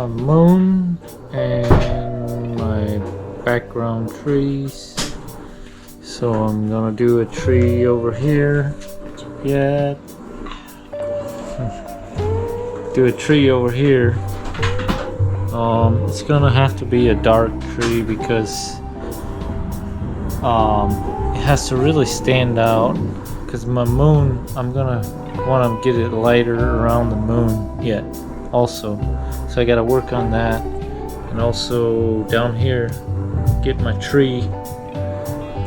moon and my background trees. So I'm gonna do a tree over here. Yeah. Do a tree over here. It's gonna have to be a dark tree because it has to really stand out. Because my moon, I'm gonna want to get it lighter around the moon yet also. So I gotta work on that. And also down here, get my tree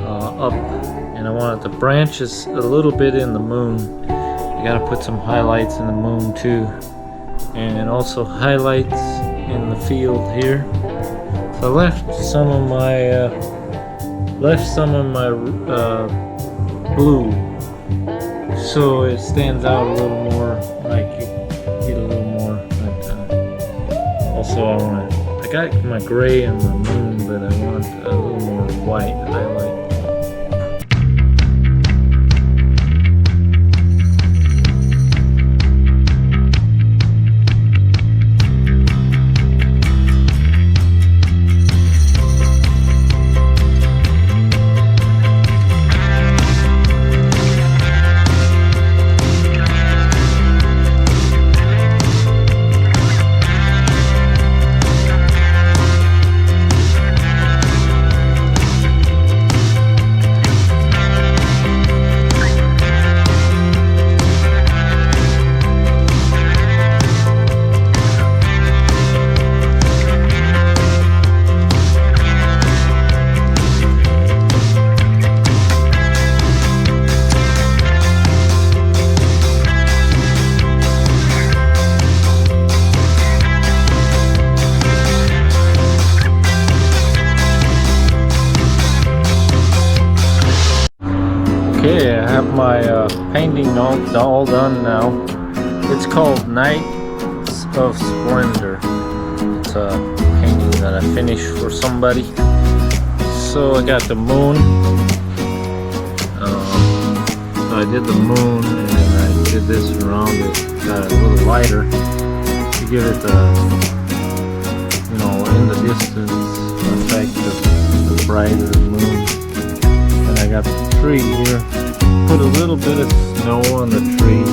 up. And I want the branches a little bit in the moon. I gotta put some highlights in the moon too. And also highlights in the field here. So I left some of my blue, so it stands out a little more, like you get a little more. But also I got my gray in the moon, but I want a little more white highlight. Okay, I have my painting all done now. It's called Nights of Splendor. It's a painting that I finished for somebody. So I got the moon. So I did the moon and I did this around it. Got it a little lighter to give it the, in the distance effect of the brighter moon. And I got the tree here. Put a little bit of snow on the tree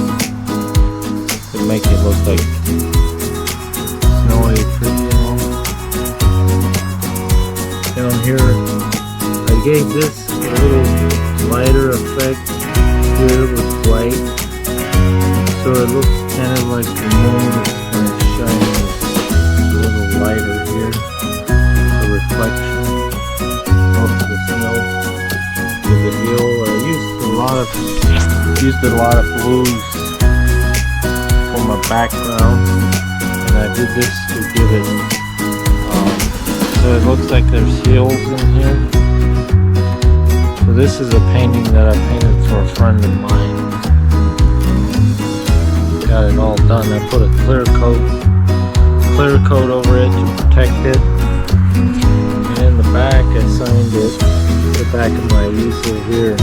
to make it look like snowy tree, Down here, I gave this a little lighter effect here with white, so it looks kind of like the moon is kind of shining a little lighter here, the reflection of the snow. The hill. I used a lot of blues for my background, and I did this to give it so it looks like there's hills in here. So this is a painting that I painted for a friend of mine. Got it all done. I put a clear coat over it to protect it, and in the back I signed it. The back of my easel here.